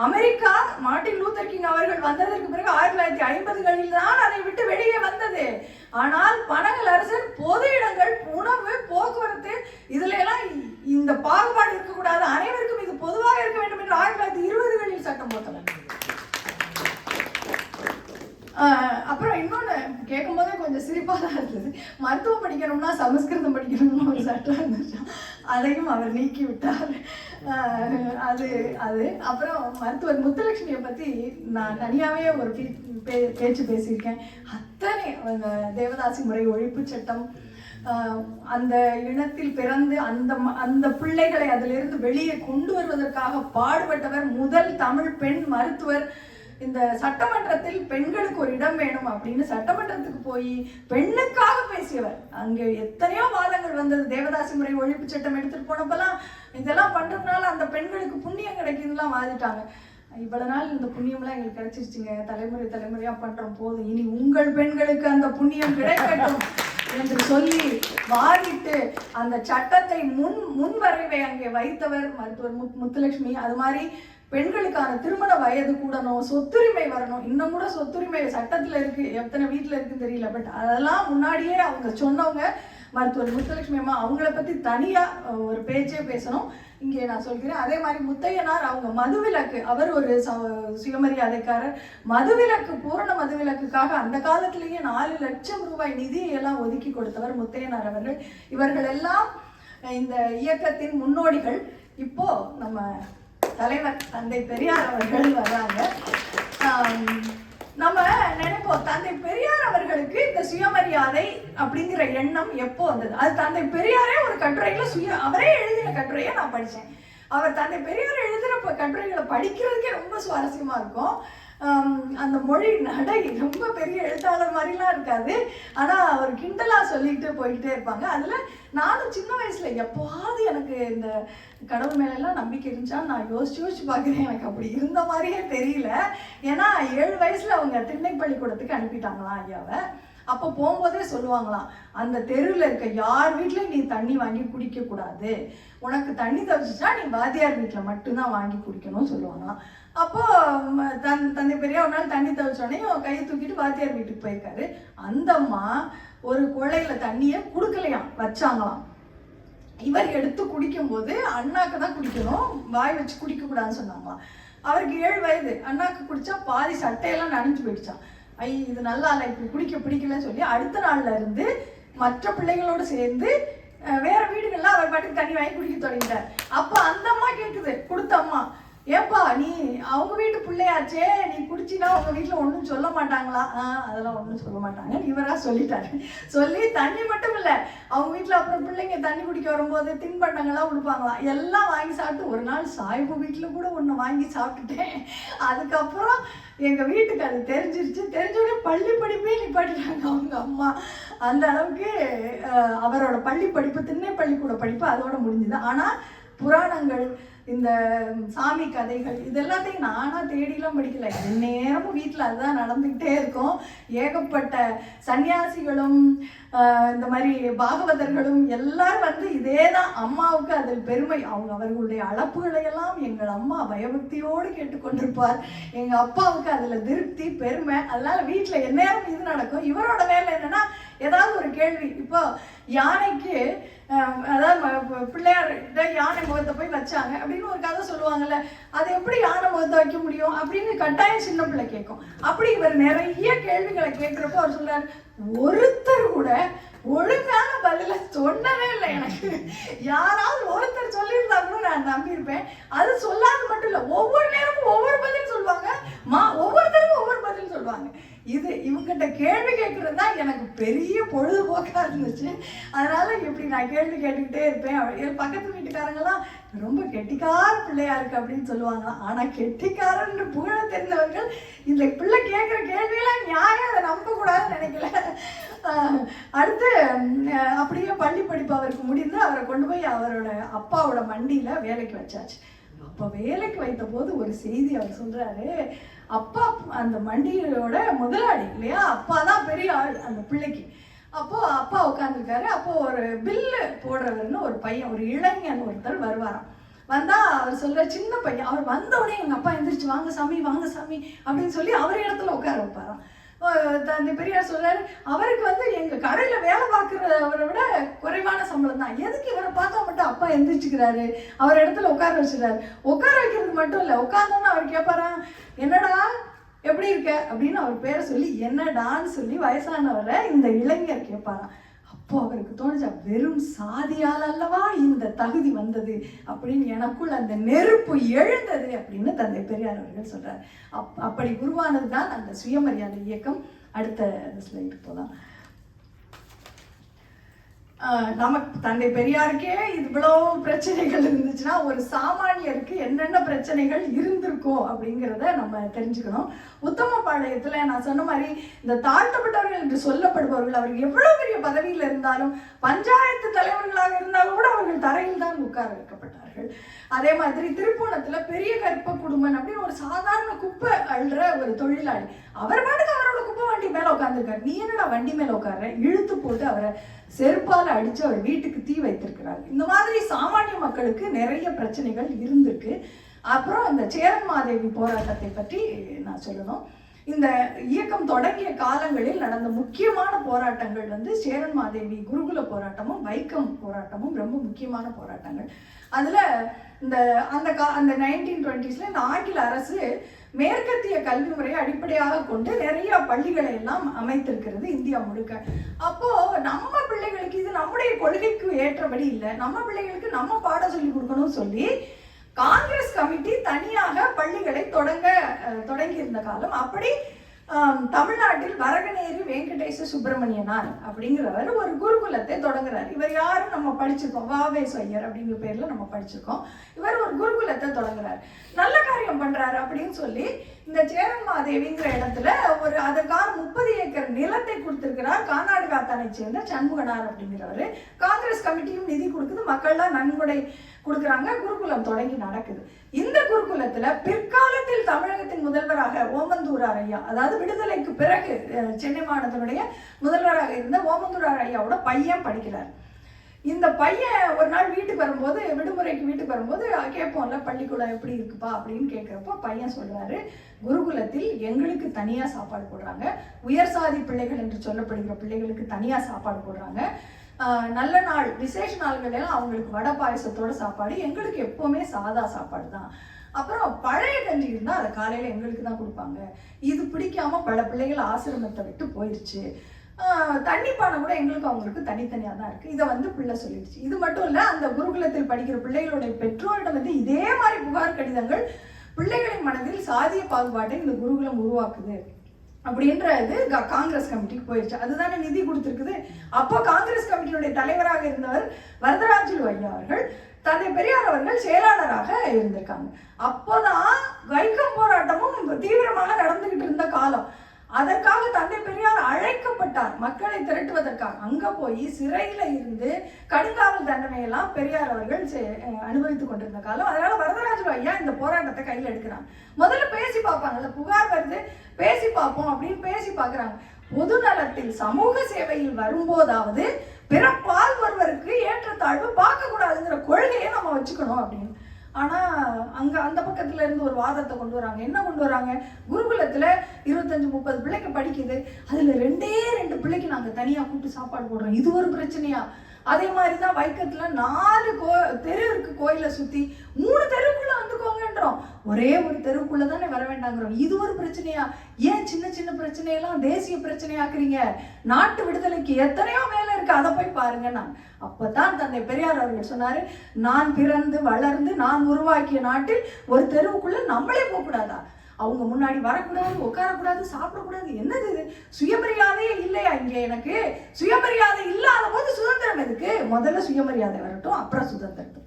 அமெரிக்கா மார்ட்டின் லூத்தர் கிங் அவர்கள் வந்ததற்கு பிறகு 1950களில் தான் அதை விட்டு வெளியே வந்தது. ஆனால் பனகல் அரசர் பொது இடங்கள், உணவு, போக்குவரத்து இதுல எல்லாம் இந்த பாகுபாடு இருக்கக்கூடாது, அனைவருக்கும் இது பொதுவாக இருக்க வேண்டும் என்று 1920களில் சட்டம் போட்டனர். அப்புறம் இன்னொன்று கேட்கும் போதே கொஞ்சம் சிரிப்பாக தான் இருந்தது. மருத்துவம் படிக்கணும்னா சமஸ்கிருதம் படிக்கணும்னு ஒரு சட்டம் இருந்துச்சு, அதையும் அவர் நீக்கி விட்டார். அது அப்புறம் மருத்துவர் முத்துலட்சுமியை பற்றி நான் தனியாகவே ஒரு பேச்சு பேசியிருக்கேன். அத்தனை தேவதாசி முறை ஒழிப்பு சட்டம், அந்த இனத்தில் பிறந்து அந்த பிள்ளைகளை அதிலிருந்து வெளியே கொண்டு வருவதற்காக பாடுபட்டவர் முதல் தமிழ் பெண் மருத்துவர். இந்த சட்டமன்றத்தில் பெண்களுக்கு ஒரு இடம் வேணும் அப்படின்னு சட்டமன்றத்துக்கு போய் பெண்ணுக்காக பேசியவர். அங்கே எத்தனையோ வாதங்கள் வந்தது. தேவதாசி முறை ஒழிப்பு சட்டம் எடுத்துட்டு போனப்பெல்லாம் இதெல்லாம் பண்றதுனால அந்த பெண்களுக்கு புண்ணியம் கிடைக்குதுலாம் வாதிட்டாங்க. இவ்வளவு நாள் இந்த புண்ணியம்லாம் எங்களுக்கு கிடைச்சிருச்சுங்க, தலைமுறை தலைமுறையா பண்றோம், போதும், இனி உங்கள் பெண்களுக்கு அந்த புண்ணியம் கிடைக்கட்டும் என்று சொல்லி வாதிட்டு அந்த சட்டத்தை முன்வரைவை அங்கே வைத்தவர் மருத்துவர் முத்துலட்சுமி. அது மாதிரி பெண்களுக்கான திருமண வயது கூடணும், சொத்துரிமை வரணும். இன்னும் கூட சொத்துரிமை சட்டத்துல இருக்கு, எத்தனை வீட்டுல இருக்குன்னு தெரியல. பட் அதெல்லாம் முன்னாடியே அவங்க சொன்னவங்க மருத்துவர் முத்துலட்சுமி அம்மா. அவங்கள பத்தி தனியா ஒரு பேச்சே பேசணும், இங்கே நான் சொல்கிறேன். அதே மாதிரி முத்தையனார், அவங்க மதுவிலக்கு, அவர் ஒரு சுயமரியாதைக்காரர். மதுவிலக்கு, பூரண மதுவிலக்குக்காக அந்த காலத்திலேயே 4 லட்சம் ரூபாய் நிதியை எல்லாம் ஒதுக்கி கொடுத்தவர் முத்தையனார் அவர்கள். இவர்கள் எல்லாம் இந்த இயக்கத்தின் முன்னோடிகள். இப்போ நம்ம தலைவர் தந்தை பெரியார் அவர்கள் வர்றாங்க. நம்ம நினைப்போம் தந்தை பெரியார் அவர்களுக்கு இந்த சுயமரியாதை அப்படிங்கிற எண்ணம் எப்போ வந்தது? அது தந்தை பெரியாரே ஒரு கட்டுரையில அவரே எழுதின கட்டுரையை நான் படித்தேன். அவர் தந்தை பெரியார் எழுதுகிற கட்டுரைகளை படிக்கிறதுக்கே ரொம்ப சுவாரஸ்யமா இருக்கும். அந்த மொழி நடை ரொம்ப பெரிய எழுத்தாளர் மாதிரிலாம் இருக்காது, ஆனால் அவர் கிண்டலாக சொல்லிட்டு போய்கிட்டே இருப்பாங்க. அதில் நானும் சின்ன வயசில் எப்போவாது எனக்கு இந்த கடவுள் மேலெல்லாம் நம்பிக்கை இருந்துச்சா நான் யோசிச்சு பார்க்குறேன். எனக்கு அப்படி இருந்த மாதிரியே தெரியல. ஏன்னா 7 வயசில் அவங்க திண்ணை பள்ளிக்கூடத்துக்கு அனுப்பிட்டாங்களாம் ஐயாவை. அப்போ போகும்போதே சொல்லுவாங்களாம், அந்த தெருவில் இருக்க யார் வீட்லையும் நீ தண்ணி வாங்கி குடிக்கக்கூடாது, உனக்கு தண்ணி தவிச்சுட்டா நீ வாத்தியார் வீட்டில் மட்டும்தான் வாங்கி குடிக்கணும்னு சொல்லுவாங்களாம். அப்போ தந்தை பெரியார் ஒரு நாள் தண்ணி தவிச்சோடனே கையை தூக்கிட்டு வாத்தியார் வீட்டுக்கு போயிருக்காரு. அந்த அம்மா ஒரு குழையில தண்ணியை கொடுக்கலையாம், வச்சாங்களாம். இவர் எடுத்து குடிக்கும் போது அண்ணாக்கு தான் குடிக்கணும், வாய் வச்சு குடிக்க கூடாதுன்னு சொன்னாங்களாம். அவருக்கு 7 வயது. அண்ணாக்கு குடிச்சா பாதி சட்டையெல்லாம் நனைஞ்சு போயிடுச்சான். இது நல்லா இல்லை, இப்படி குடிக்க பிடிக்கலன்னு சொல்லி அடுத்த நாள்ல இருந்து மற்ற பிள்ளைகளோடு சேர்ந்து வேற வீடுகள்லாம் அவர் பாட்டுக்கு தண்ணி வாங்கி குடிக்க தொடங்கிட்டார். அப்போ அந்த அம்மா கேட்குது, கொடுத்த அம்மா, ஏப்பா நீ அவங்க வீட்டு பிள்ளையாச்சே, நீ குடிச்சினா உங்க வீட்டில் ஒன்றும் சொல்ல மாட்டாங்களா? அதெல்லாம் ஒன்றும் சொல்ல மாட்டாங்க, இவரா சொல்லிட்டாரு. சொல்லி தண்ணி மட்டும் இல்லை, அவங்க வீட்டில் அப்புறம் பிள்ளைங்க தண்ணி குடிக்க வரும்போது தின்பண்டங்கள்லாம் கொடுப்பாங்களாம், எல்லாம் வாங்கி சாப்பிட்டு ஒரு நாள் சாய்பு வீட்டில் கூட ஒன்று வாங்கி சாப்பிட்டுட்டேன். அதுக்கப்புறம் எங்கள் வீட்டுக்கு அது தெரிஞ்சிருச்சு. தெரிஞ்சோடனே பள்ளி படிப்பே நிப்பாட்டிட்டாங்க அவங்க அம்மா. அந்த அளவுக்கு அவரோட பள்ளி படிப்பு, திண்ணை பள்ளிக்கூட படிப்பு அதோட முடிஞ்சுது. ஆனால் புராணங்கள், இந்த சாமி கதைகள் இது எல்லாத்தையும் நானா தேடிலாம் படிக்கல, நேரமும் வீட்டில் அதுதான் நடந்துக்கிட்டே இருக்கும். ஏகப்பட்ட சன்னியாசிகளும் இந்த மாதிரி பாகவதர்களும் எல்லாரும் வந்து இதே தான். அம்மாவுக்கு அதில் பெருமை. அவர்களுடைய அழப்புகளை எல்லாம் எங்கள் அம்மா பயபக்தியோடு கேட்டுக்கொண்டிருப்பார். எங்கள் அப்பாவுக்கு அதில் திருப்தி, பெருமை. அதனால வீட்டில் எந்நேரம் இது நடக்கும். இவரோட வேலை என்னன்னா, ஏதாவது ஒரு கேள்வி, இப்போ யானைக்கு அதாவது பிள்ளையார் யானை முகத்தை போய் வச்சாங்க, அப்படி அப்படின்னு ஒரு கதை சொல்லுவாங்கல்ல, அது எப்படி யானை முகத்தை வைக்க முடியும் அப்படின்னு கட்டாயம் சின்ன பிள்ளை கேட்கும். அப்படி இவர் நிறைய கேள்விகளை கேட்கிறப்போ அவர் சொல்றாரு, ஒருத்தர் கூட ஒழுங்கான பதில சொன்னதே இல்லை எனக்கு. யாராவது ஒருத்தர் சொல்லியிருந்தா கூட நான் நம்பியிருப்பேன். அது சொல்லாது மட்டும் இல்லை, ஒவ்வொரு நேரமும் ஒவ்வொரு பதில் சொல்லுவாங்க, ஒவ்வொருத்தருக்கும் ஒவ்வொரு பதில் சொல்லுவாங்க. இது இவங்கிட்ட கேள்வி கேட்கறது தான் எனக்கு பெரிய பொழுதுபோக்கா இருந்துச்சு. அதனால இப்படி நான் கேள்வி கேட்டுக்கிட்டே இருப்பேன். என் பக்கத்து வீட்டுக்காரங்கெல்லாம் ரொம்ப கெட்டிக்கார பிள்ளையா இருக்கு அப்படின்னு சொல்லுவாங்க. ஆனா கெட்டிக்காரன்னு புகழ தெரிந்தவர்கள் இந்த பிள்ளை கேட்குற கேள்வியெல்லாம் நியாயம், அதை நம்பக்கூடாதுன்னு நினைக்கல. அடுத்து அப்படியே பள்ளி படிப்பு அவருக்கு முடிந்து அவரை கொண்டு போய் அவரோட அப்பாவோட மண்டியில வேலைக்கு வச்சாச்சு. அப்ப வேலைக்கு வைத்த போது ஒரு செய்தி அவர் சொல்றாரு, அப்பா அந்த மண்டியோட முதலாளி இல்லையா, அப்பா தான் பெரிய ஆள் அந்த பிள்ளைக்கு. அப்போ அப்பா உட்காந்துருக்காரு. அப்போ ஒரு பில்லு போடுறவர்னு ஒரு பையன், ஒரு இளைஞன் ஒருத்தர் வருவாராம். வந்தா அவர் சொல்ற சின்ன பையன், அவர் வந்த உடனே எங்க அப்பா எந்திரிச்சு வாங்க சாமி வாங்க சாமி அப்படின்னு சொல்லி அவர் இடத்துல உட்கார வைப்பாராம். அந்த பெரியார் சொல்றாரு, அவருக்கு வந்து எங்க கடையில வேலை பார்க்குறவரை விட குறைவான சம்பளம் தான், எதுக்கு இவரை பார்த்தா மட்டும் அப்பா எந்திரிச்சுக்கிறாரு, அவர் இடத்துல உட்கார வச்சுறாரு. உட்கார வைக்கிறது மட்டும் இல்லை, உட்கார்ந்தோன்னு அவர் கேட்பாராம், என்னடா எப்படி இருக்க அப்படின்னு அவர் பேரை சொல்லி என்னடான்னு சொல்லி வயசானவரை இந்த இளைஞர் கேட்பாராம். அப்போ அவருக்கு தோணுச்சா, வெறும் சாதியால் அல்லவா இந்த தகுதி வந்தது அப்படின்னு எனக்குள் அந்த நெருப்பு எழுந்தது அப்படின்னு தந்தை பெரியார் அவர்கள் சொல்றார். அப்படி உருவானது தான் அந்த சுயமரியாதை இயக்கம். அடுத்த ஸ்லைடு போலாம். நமக்கு தந்தை பெரியாருக்கே இவ்வளோ பிரச்சனைகள் இருந்துச்சுன்னா ஒரு சாமானியருக்கு என்னென்ன பிரச்சனைகள் இருந்திருக்கும் அப்படிங்கிறத நம்ம தெரிஞ்சுக்கணும். உத்தமபாளையத்தில் நான் சொன்ன மாதிரி இந்த தாழ்த்தப்பட்டவர்கள் என்று சொல்லப்படுபவர்கள் அவர்கள் எவ்வளோ பெரிய பதவியில் இருந்தாலும் பஞ்சாயத்து தலைவர்களாக இருந்தாலும் கூட அவர்கள் தரையில் தான் உட்கார வைக்கப்பட்டார்கள். அதே மாதிரி திருப்பூணத்தில் பெரிய கற்ப குடும்பம் அப்படின்னு ஒரு சாதாரண குப்பை அள்ளுற ஒரு தொழிலாளி, அவர் பாட்டுக்கு அவரோட குப்பை வண்டி மேலே உட்காந்துருக்காரு. நீ என்னடா வண்டி மேலே உட்கார்ற, இழுத்து போட்டு அவரை செருப்பால் அடித்து அவர் வீட்டுக்கு தீ வைத்திருக்கிறார். இந்த மாதிரி சாமானிய மக்களுக்கு நிறைய பிரச்சனைகள் இருந்திருக்கு. அப்புறம் இந்த சேரன்மாதேவி போராட்டத்தை பற்றி நான் சொல்லணும். இந்த இயக்கம் தொடங்கிய காலங்களில் நடந்த முக்கியமான போராட்டங்கள் வந்து சேரன்மாதேவி குருகுல போராட்டமும் வைக்கம் போராட்டமும் ரொம்ப முக்கியமான போராட்டங்கள். அதில் அந்த 1920s இந்த ஆங்கில அரசு மேற்கத்திய கல்வி முறையை அடிப்படையாக கொண்டு நிறைய பள்ளிகளை எல்லாம் அமைத்திருக்கிறது இந்தியா முழுக்க. அப்போ நம்ம பிள்ளைகளுக்கு இது நம்முடைய கொள்கைக்கு ஏற்றபடி இல்லை, நம்ம பிள்ளைகளுக்கு நம்ம பாடம் சொல்லி கொடுக்கணும்னு சொல்லி காங்கிரஸ் கமிட்டி தனியாக பள்ளிகளை தொடங்கி இருந்த காலம். அப்படி தமிழ்நாட்டில் வரகநேரி வெங்கடேச சுப்பிரமணியனார் அப்படிங்கிறவர் ஒரு குருகுலத்தை தொடங்குறார். இவர் யாரும் நம்ம படிச்சிருக்கோம், வாவேஸ் ஐயர் அப்படிங்கிற பேர்ல நம்ம படிச்சிருக்கோம். இவர் ஒரு குருகுலத்தை தொடங்குறார், நல்ல காரியம் பண்றாரு அப்படின்னு சொல்லி இந்த சேரன்மாதேவிங்கிற இடத்துல அதற்கான 30 ஏக்கர் நிலத்தை கொடுத்திருக்கிறார் கர்நாடகாத்தானை சேர்ந்த சண்முகனார் அப்படிங்கிறவர். காங்கிரஸ் கமிட்டியும் நிதி கொடுக்குது, மக்கள்லாம் நன்கொடை கொடுக்குறாங்க, குருகுலம் தொடங்கி நடக்குது. இந்த குருகுலத்துல பிற்காலத்தில் தமிழகத்தின் முதல்வராக ஓமந்தூரார் ஐயா, அதாவது விடுதலைக்கு பிறகு சென்னை மாநிலத்தினுடைய முதல்வராக இருந்த ஓமந்தூரார் ஐயாவோட பையன் படிக்கிறார். இந்த பையன் ஒரு நாள் வீட்டுக்கு வரும்போது, விடுமுறைக்கு வீட்டுக்கு வரும்போது கேட்போம்ல பள்ளிக்கூடம் எப்படி இருக்குப்பா அப்படின்னு கேட்குறப்போ பையன் சொல்றாரு, குருகுலத்தில் எங்களுக்கு தனியா சாப்பாடு போடுறாங்க, உயர் சாதி பிள்ளைகள் என்று சொல்லப்படுகிற பிள்ளைகளுக்கு தனியா சாப்பாடு போடுறாங்க, நல்ல நாள் விசேஷ நாள்கள் எல்லாம் அவங்களுக்கு வடை பாயசத்தோட சாப்பாடு, எங்களுக்கு எப்பவுமே சாதா சாப்பாடு தான். அப்புறம் பழைய கஞ்சி இருந்தால் அதை காலையில் எங்களுக்கு தான் கொடுப்பாங்க. இது பிடிக்காம பல பிள்ளைகள் ஆசிரமத்தை விட்டு போயிடுச்சு, தண்ணி பானம் கூட எங்களுக்கு அவங்களுக்கு தனித்தனியாக தான் இருக்குது. இதை வந்து பிள்ளை சொல்லிடுச்சு. இது மட்டும் இல்லை, அந்த குருகுலத்தில் படிக்கிற பிள்ளைகளுடைய பெற்றோரிடம் வந்து இதே மாதிரி புகார் கடிதங்கள் பிள்ளைகளின் மனதில் சாதிய பாகுபாட்டை இந்த குருகுலம் உருவாக்குது அப்படின்றது காங்கிரஸ் கமிட்டிக்கு போயிடுச்சு. அதுதானே நிதி கொடுத்துருக்குது. அப்போ காங்கிரஸ் கமிட்டியுடைய தலைவராக இருந்தவர் வரதராஜலு ஐயா அவர்கள், தந்தை பெரியார் அவர்கள் செயலாளராக இருந்திருக்காங்க. அப்போதான் வைக்கம் போராட்டமும் தீவிரமாக நடந்துகிட்டு இருந்த காலம். அதற்காக தந்தை பெரியார் அழைக்கப்பட்டார் மக்களை திரட்டுவதற்காக. அங்க போய் சிறையில இருந்து கடுங்காவல் தண்டனையெல்லாம் பெரியார் அவர்கள் அனுபவித்துக் கொண்டிருந்த காலம். அதனால வரதராஜலு ஐயா இந்த போராட்டத்தை கையில் எடுக்கிறாங்க. முதல்ல பேசி பார்ப்பாங்கல்ல, புகார் வருது பேசி பார்ப்போம் அப்படின்னு பேசி பார்க்குறாங்க. பொது நலத்தில் சமூக சேவையில் வரும்போதாவது பிறப்பால் ஒருவருக்கு ஏற்றத்தாழ்வு பார்க்க கூடாதுங்கிற கொள்கையை நம்ம வச்சுக்கணும் அப்படின்னு. ஆனா அந்த பக்கத்துல இருந்து ஒரு வாதத்தை கொண்டு வராங்க. என்ன கொண்டு வராங்க, குருகுலத்துல 25-30 பிள்ளைக்கு படிக்குது, அதுல 2 பிள்ளைக்கு நாங்க தனியா கூப்பிட்டு சாப்பாடு போடுறோம், இது ஒரு பிரச்சனையா அதே மாதிரி தான் வைக்கத்துல 4 தெரு இருக்கு கோயிலை சுத்தி, 3 தெருக்குள்ள வந்துக்கோங்கன்றோம். ஒரே ஒரு தெருக்குள்ள தானே வர வேண்டாங்கிறோம். இது ஒரு பிரச்சனையா? ஏன் சின்ன சின்ன பிரச்சனையெல்லாம் தேசிய பிரச்சனையாக்குறீங்க? நாட்டு விடுதலைக்கு எத்தனையோ வேலை இருக்கு, அதை போய் பாருங்க. நான் அப்பதான் தந்தை பெரியார் அவர்கள் சொன்னாரு, நான் பிறந்து வளர்ந்து நான் உருவாக்கிய நாட்டில் ஒரு தெருவுக்குள்ள நம்மளே போக கூடாதா? அவங்க முன்னாடி வரக்கூடாது, உட்காரக்கூடாது, சாப்பிடக்கூடாது. என்னது இது? சுயமரியாதையே இல்லையா இங்க? எனக்கு சுயமரியாதை இல்லாத போது சுதந்திரம் எதுக்கு? முதல்ல சுயமரியாதை வரட்டும், அப்புறம் சுதந்திரத்தை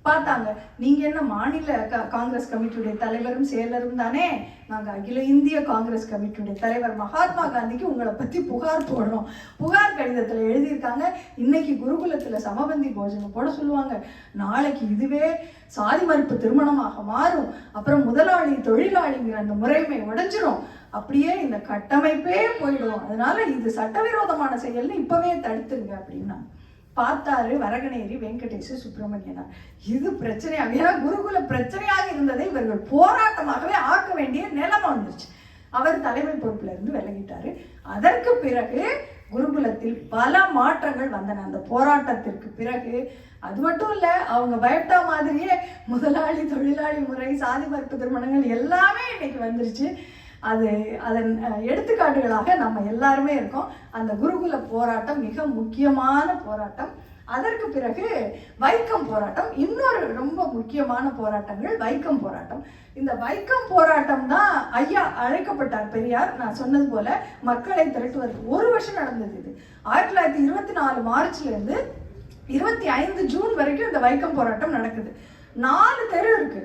பார்த்தாங்க. நீங்க என்ன மாநில காங்கிரஸ் கமிட்டியுடைய தலைவரும் செயலரும் தானே? நாங்க அகில இந்திய காங்கிரஸ் கமிட்டியுடைய தலைவர் மகாத்மா காந்திக்கு உங்களை பத்தி புகார் போடுறோம். புகார் கடிதத்துல எழுதியிருக்காங்க, இன்னைக்கு குருகுலத்துல சமபந்தி போஜனம் போட சொல்லுவாங்க, நாளைக்கு இதுவே சாதி மறுப்பு திருமணமாக மாறும், அப்புறம் முதலாளி தொழிலாளிங்கிற அந்த முறைமை உடைஞ்சிரும், அப்படியே இந்த கட்டமைப்பே போயிடும். அதனால இது சட்டவிரோதமான செயல்னு இப்பவே தடுத்துருங்க அப்படின்னா பார்த்தாரு வரகனேரி வெங்கடேஷ சுப்பிரமணியனார். இது பிரச்சனையாக, ஏன்னா குருகுல பிரச்சனையாக இருந்ததை இவர்கள் போராட்டமாகவே ஆக்க வேண்டிய நிலைமை வந்துருச்சு. அவர் தலைமை பொறுப்புல இருந்து விலகிட்டாரு. அதற்கு பிறகு குருகுலத்தில் பல மாற்றங்கள் வந்தன அந்த போராட்டத்திற்கு பிறகு. அது மட்டும் இல்ல, அவங்க பயப்பட்ட மாதிரியே முதலாளி தொழிலாளி முறை, சாதி மறுப்பு திருமணங்கள் எல்லாமே இன்னைக்கு வந்துருச்சு. அதன் எடுத்துக்காட்டுகளாக நம்ம எல்லாருமே இருக்கோம். அந்த குருகுல போராட்டம் மிக முக்கியமான போராட்டம். அதற்கு பிறகு வைக்கம் போராட்டம், இன்னொரு ரொம்ப முக்கியமான போராட்டங்கள் வைக்கம் போராட்டம். இந்த வைக்கம் போராட்டம் தான் ஐயா அழைக்கப்பட்டார் பெரியார். நான் சொன்னது போல மக்களை திரட்டுவதற்கு 1 வருஷம் நடந்தது. இது 1924 மார்ச்ல இருந்து 25 ஜூன் வரைக்கும் இந்த வைக்கம் போராட்டம் நடக்குது. 4 தெரு இருக்கு,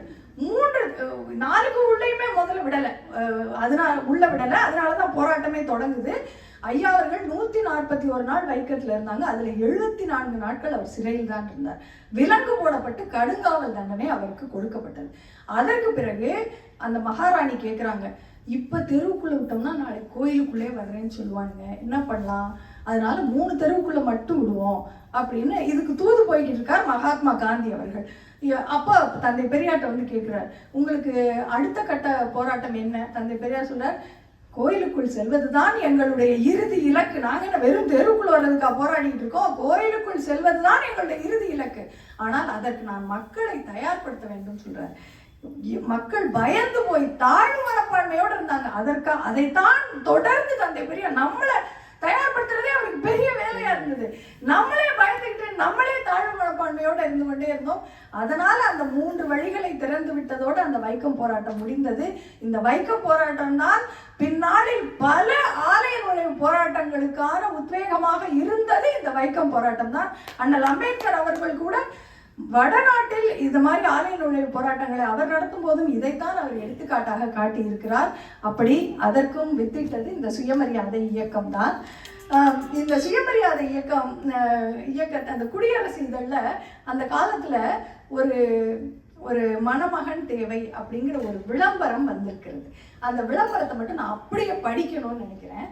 4க்கு உள்ளேயுமே முதல்ல விடலை, அதனாலதான் போராட்டமே தொடங்குது. ஐயா அவர்கள் 141 நாள் வைக்கத்துல இருந்தாங்க. அதுல 74 நாட்கள் அவர் சிறையில் தான் இருந்தார். விலங்கு போடப்பட்டு கடுங்காவல் தண்டனை அவருக்கு கொடுக்கப்பட்டது. அதற்கு பிறகு அந்த மகாராணி கேட்குறாங்க, இப்ப தெருவுக்குள்ள விட்டோம்னா நாளை கோயிலுக்குள்ளே வர்றேன்னு சொல்லுவானுங்க, என்ன பண்ணலாம்? அதனால 3 தெருவுக்குள்ள மட்டும் விடுவோம் அப்படின்னு இதுக்கு தூது போய்கிட்டு இருக்கார் மகாத்மா காந்தி அவர்கள். அப்போ தந்தை பெரியார்ட்ட வந்து கேட்கிறார், உங்களுக்கு அடுத்த கட்ட போராட்டம் என்ன? தந்தை பெரியார் சொல்றார், கோயிலுக்குள் செல்வதுதான் எங்களுடைய இறுதி இலக்கு. நாங்க என்ன வெறும் தெருவுக்குள் வர்றதுக்காக போராடிட்டு இருக்கோம்? கோயிலுக்குள் செல்வதுதான் எங்களுடைய இறுதி இலக்கு. ஆனால் அதற்கு நான் மக்களை தயார்படுத்த வேண்டும் சொல்றார். மக்கள் பயந்து போய் தாழ்வு மனப்பான்மையோடு இருந்தாங்க. அதைத்தான் தொடர்ந்து தந்தை பெரியார் நம்மளை தயார்படுத்துறதே அவருக்கு பெரிய வேலையா இருந்தது. நம்மளே பயந்துக்கிட்டு நம்மளே தாழ்வு மனப்பான்மையோட இருந்து கொண்டே இருந்தோம். அதனால அந்த 3 வழிகளை திறந்து விட்டதோடு அந்த வைக்கம் போராட்டம் முடிந்தது. இந்த வைக்கம் போராட்டம் தான் பின்னாளில் பல ஆலய நுழைவு போராட்டங்களுக்கான உத்வேகமாக இருந்தது. இந்த வைக்கம் போராட்டம் தான். அண்ணல் அம்பேத்கர் அவர்கள் கூட வடநாட்டில் இது மாதிரி ஆலய நுழைவு போராட்டங்களை அவர் நடத்தும் போதும் இதைத்தான் அவர் எடுத்துக்காட்டாக காட்டியிருக்கிறார். அப்படி அதற்கும் வித்திட்டது இந்த சுயமரியாதை இயக்கம் தான். இந்த சுயமரியாதை இயக்க அந்த குடியரசு இதழ்ல அந்த காலத்துல ஒரு மணமகன் தேவை அப்படிங்கிற ஒரு விளம்பரம் வந்திருக்கிறது. அந்த விளம்பரத்தை மட்டும் நான் அப்படியே படிக்கணும்னு நினைக்கிறேன்.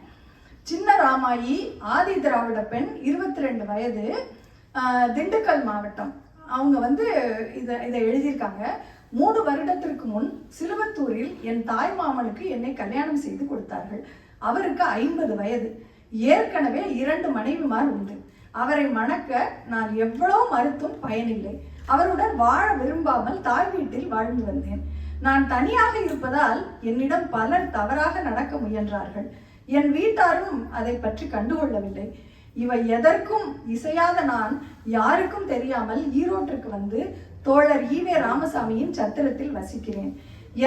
சின்ன ராமாயி, ஆதி திராவிட பெண், 22 வயது, திண்டுக்கல் மாவட்டம். அவங்க வந்து இதை எழுதியிருக்காங்க. 3 வருடத்திற்கு முன் சிலுவத்தூரில் என் தாய் மாமனுக்கு என்னை கல்யாணம் செய்து கொடுத்தார்கள். அவருக்கு 50 வயது. ஏற்கனவே 2 மனைவிமார் உண்டு. அவரை மணக்க நான் எவ்வளவு மறுத்தும் பயனில்லை. அவருடன் வாழ விரும்பாமல் தாய் வீட்டில் வாழ்ந்து வந்தேன். நான் தனியாக இருப்பதால் என்னிடம் பலர் தவறாக நடக்க முயன்றார்கள். என் வீட்டாரும் அதை பற்றி கண்டுகொள்ளவில்லை. இவை எதற்கும் இசையாத நான் யாருக்கும் தெரியாமல் ஈரோட்டிற்கு வந்து தோழர் ஈவே ராமசாமியின் சத்திரத்தில் வசிக்கிறேன்.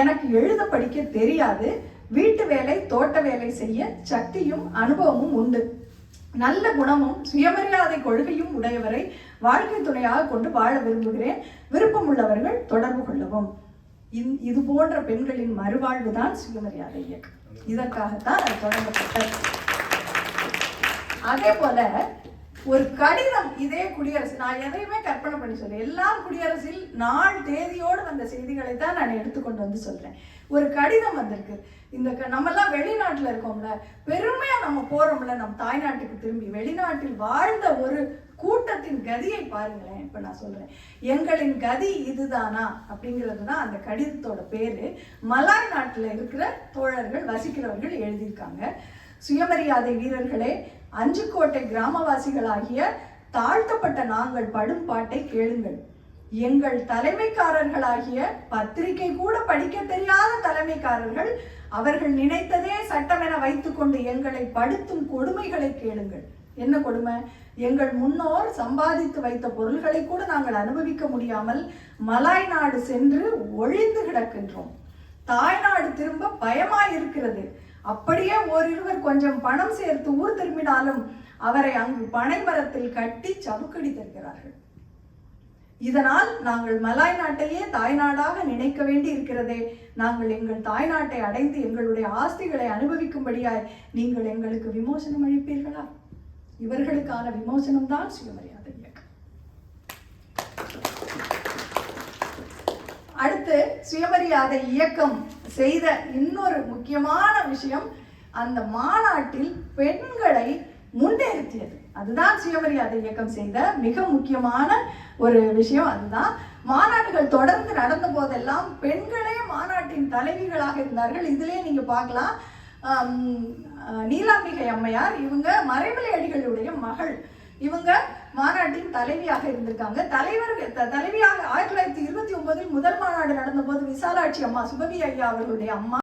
எனக்கு எழுத படிக்க தெரியாது. வீட்டு வேலை, தோட்ட வேலை செய்ய சக்தியும் அனுபவமும் உண்டு. நல்ல குணமும் சுயமரியாதை கொள்கையும் உடையவரை வாழ்க்கை துணையாக கொண்டு வாழ விரும்புகிறேன். விருப்பமுள்ளவர்கள் தொடர்பு கொள்ளவும். இது போன்ற பெண்களின் மறுவாழ்வுதான் சுயமரியாதை இயக்கம். இதற்காகத்தான் அது தொடங்கப்பட்டது. அதே போல ஒரு கடிதம், இதே குடியரசு, நான் எதையுமே கற்பனை பண்ணி சொல்றேன், எல்லாம் குடியரசில் நாள் தேதியோடு வந்த செய்திகளை தான் நான் எடுத்துக்கொண்டு வந்து சொல்றேன். ஒரு கடிதம் வந்திருக்கு. நம்ம எல்லாம் வெளிநாட்டுல இருக்கோம்ல, பெருமையா நம்ம போறோம்ல நம்ம தாய்நாட்டுக்கு திரும்பி. வெளிநாட்டில் வாழ்ந்த ஒரு கூட்டத்தின் கதியை பாருங்களேன். இப்ப நான் சொல்றேன், எங்களின் கதி இதுதானா அப்படிங்கிறதுதான் அந்த கடிதத்தோட பேரு. மலாய் நாட்டுல இருக்கிற தோழர்கள், வசிக்கிறவர்கள் எழுதியிருக்காங்க. சுயமரியாதை வீரர்களே, அஞ்சுக்கோட்டை கிராமவாசிகளாகிய தாழ்த்தப்பட்ட நாங்கள் படும் பாட்டை கேளுங்கள். எங்கள் தலைமைக்காரர்களாகிய பத்திரிகை கூட படிக்க தெரியாத தலைமைக்காரர்கள் அவர்கள் நினைத்ததே சட்டம் என வைத்துக்கொண்டு எங்களை படுத்தும் கொடுமைகளை கேளுங்கள். என்ன கொடுமை? எங்கள் முன்னோர் சம்பாதித்து வைத்த பொருள்களை கூட நாங்கள் அனுபவிக்க முடியாமல் மலாய் நாடு சென்று ஒழிந்து கிடக்கின்றோம். தாய்நாடு திரும்ப பயமாய் இருக்கிறது. அப்படியே ஓரிருவர் கொஞ்சம் பணம் சேர்த்து ஊர் திரும்பினாலும் அவரை அங்கு பனை மரத்தில் கட்டி சவுக்கடி தருகிறார்கள். இதனால் நாங்கள் மலாய் நாட்டையே தாய்நாடாக நினைக்க வேண்டி இருக்கிறதே. நாங்கள் எங்கள் தாய்நாட்டை அடைந்து எங்களுடைய ஆஸ்திகளை அனுபவிக்கும்படியாய் நீங்கள் எங்களுக்கு விமோசனம் அளிப்பீர்களா? இவர்களுக்கான விமோசனம் தான் சுயமரியாதை இயக்கம். அடுத்து சுயமரியாதை இயக்கம் செய்த இன்னொரு முக்கியமான விஷயம், அந்த மாநாட்டில் பெண்களை முன்னிறுத்தியது. அதுதான் சுயமரியாதை இயக்கம் செய்த மிக முக்கியமான ஒரு விஷயம். அதுதான் மாநாடுகள் தொடர்ந்து நடந்த போதெல்லாம் பெண்களே மாநாட்டின் தலைவிகளாக இருந்தார்கள். இதிலே நீங்க பார்க்கலாம், நீலாம்பிகை அம்மையார், இவங்க மறைமலை அடிகளுடைய மகள். இவங்க மாநாட்டின் தலைவியாக இருந்திருக்காங்க. தலைவியாக 1929 முதல் மாநாடு நடந்த போது விசாலாட்சி அம்மா, சுபவி ஐயா அவர்களுடைய அம்மா